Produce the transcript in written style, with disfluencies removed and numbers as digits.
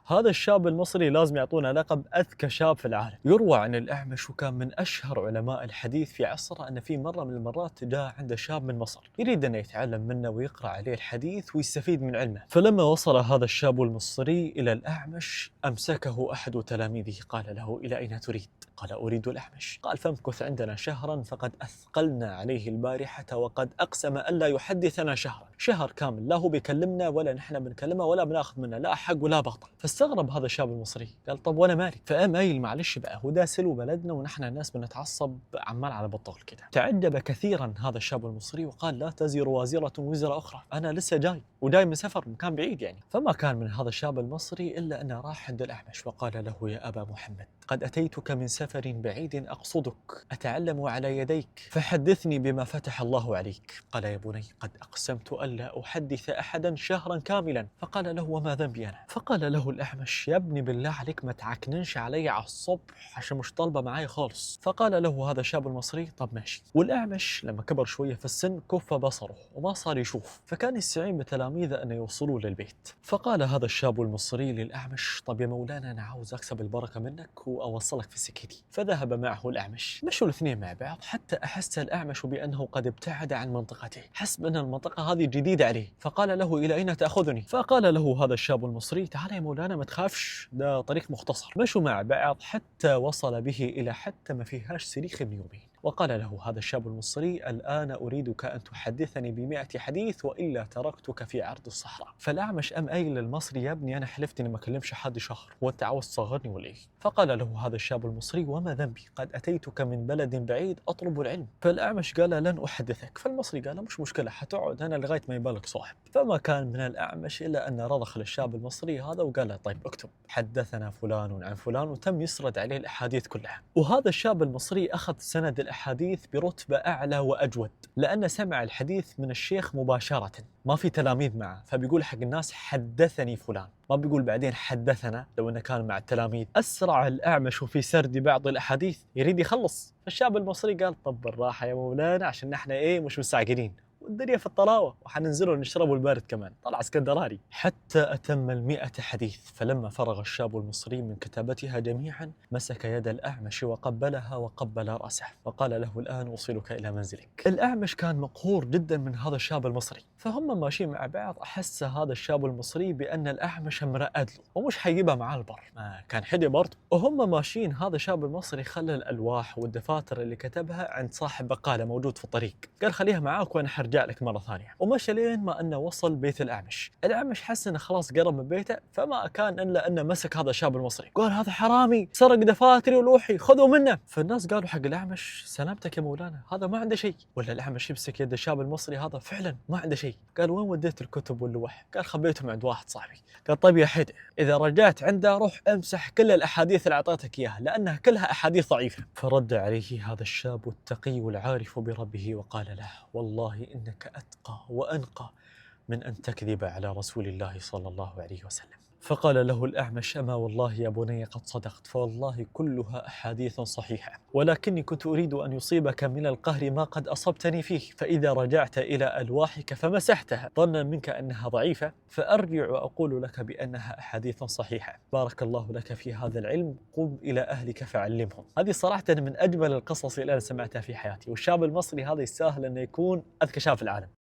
هذا الشاب المصري لازم يعطونا لقب أذكى شاب في العالم. يروى عن الأعمش، وكان من أشهر علماء الحديث في عصره، أن في مرة من المرات جاء عنده شاب من مصر يريد أن يتعلم منه ويقرأ عليه الحديث ويستفيد من علمه. فلما وصل هذا الشاب المصري إلى الأعمش أمسكه أحد تلاميذه قال له: إلى أين تريد؟ قال: أريد الأعمش. قال: فامكث عندنا شهرا، فقد أثقلنا عليه البارحة وقد أقسم ألا يحدثنا شهرا. شهر كامل لا هو بيكلمنا ولا نحن بنكلمه ولا بناخذ منه لا حق ولا باطل. فاستغرب هذا الشاب المصري، قال: طب وانا مالي؟ فقام قايل: معلش بقى، هو ده سلو بلدنا ونحن الناس بنتعصب عمال على بطال كده. تعجب كثيرا هذا الشاب المصري وقال: لا تزر وازرة وزر أخرى، أنا لسه جاي من سفر مكان بعيد يعني. فما كان من هذا الشاب المصري إلا أنه راح عند الأعمش وقال له: يا أبا محمد، قد أتيتك من سفر بعيد أقصدك أتعلم على يديك، فحدثني بما فتح الله عليك. قال: يا بني، قد أقسمت ألا أحدث أحدا شهرا كاملا. فقال له: وما ذنبي أنا؟ فقال له الأعمش: يا ابني بالله عليك ما تعكننش علي على الصبح عشان مش طالبة معاي خالص. فقال له هذا الشاب المصري: طب ماشي. والأعمش لما كبر شوية في السن كف بصره وما صار يشوف، فكان يستعين بتلاميذه أن يوصلوا للبيت. فقال هذا الشاب المصري للأعمش: طب يا مولانا، أنا عاوز أكسب البركة منك وأوصلك في سكتي. فذهب معه الأعمش، مشوا الاثنين مع بعض حتى أحس الأعمش بأنه قد ابتعد عن منطقته، حس بأن المنطقة هذه جديدة عليه. فقال له: إلى أين تأخذني؟ فقال له هذا الشاب المصري: تعال يا مولانا ما تخافش، ده طريق مختصر. مشوا مع بعض حتى وصل به إلى حتى ما فيهاش سريخ من يومين. وقال له هذا الشاب المصري: الآن أريدك أن تحدثني ب100 حديث وإلا تركتك في عرض الصحراء. فالأعمش أم قايل للمصري: يا ابني أنا حلفت إني ما أكلمش حد شهر، وأنت عاوز تصغرني ولا إيه؟ فقال له هذا الشاب المصري: وما ذنبي؟ قد أتيتك من بلد بعيد أطلب العلم. فالأعمش قال: لن أحدثك. فالمصري قال: مش مشكلة، حتقعد هنا لغاية ما يبالك صاحب. فما كان من الأعمش إلا أن رضخ للشاب المصري هذا وقال له: طيب اكتب. حدثنا فلان عن فلان، وتم يسرد عليه الأحاديث كلها. وهذا الشاب المصري أخذ سند الأحاديث برتبة أعلى وأجود، لأنه سمع الحديث من الشيخ مباشرة، ما في تلاميذ معه، فبيقول حق الناس: حدثني فلان، ما بيقول بعدين حدثنا لو انه كان مع التلاميذ. اسرع الأعمش في سرد بعض الاحاديث، يريد يخلص. فالشاب المصري قال: طب بالراحه يا مولانا، عشان نحن مش مستعجلين، والدنيا في الطراوه وحننزلوا نشربوا البارد كمان، طلع اسكندراني. حتى اتم 100 حديث. فلما فرغ الشاب المصري من كتابتها جميعا مسك يد الأعمش وقبلها وقبل راسه وقال له: الان اوصلك الى منزلك. الأعمش كان مقهور جدا من هذا الشاب المصري. فهم ماشيين مع بعض، احس هذا الشاب المصري بان الأعمش مرقد له ومش حيجيبها معاه البر، ما كان حدي برضه. وهم ماشيين هذا الشاب المصري خلى الالواح والدفاتر اللي كتبها عند صاحب بقاله موجود في الطريق، قال: خليها معاك وانا حرجع لك مره ثانيه. ومشى لين ما انه وصل بيت الأعمش. الأعمش حس انه خلاص قرب من بيته، فما كان الا انه مسك هذا الشاب المصري، قال: هذا حرامي سرق دفاتري ولوحي، خذوا منه. فالناس قالوا حق الأعمش: سلامتك يا مولانا، هذا ما عنده شيء. ولا الأعمش يمسك يد الشاب المصري هذا فعلا ما عنده شيء. قال: وين وديت الكتب واللوح؟ قال: خبيتهم عند واحد صاحبي. قال: طيب يا حد، اذا رجعت عنده روح امسح كل الاحاديث اللي اعطيتك اياها، لانها كلها احاديث ضعيفه. فرد عليه هذا الشاب التقي العارف بربه وقال له: والله انك اتقى وانقى من ان تكذب على رسول الله صلى الله عليه وسلم. فقال له الأعمش: أما والله يا بني قد صدقت، فوالله كلها أحاديث صحيحة، ولكني كنت أريد أن يصيبك من القهر ما قد أصبتني فيه، فإذا رجعت إلى ألواحك فمسحتها ظنا منك أنها ضعيفة، فأرجع وأقول لك بأنها أحاديث صحيحة. بارك الله لك في هذا العلم، قم إلى أهلك فعلمهم. هذه صراحة من أجمل القصص اللي أنا سمعتها في حياتي، والشاب المصري هذا يستاهل أنه يكون أذكى شاب في العالم.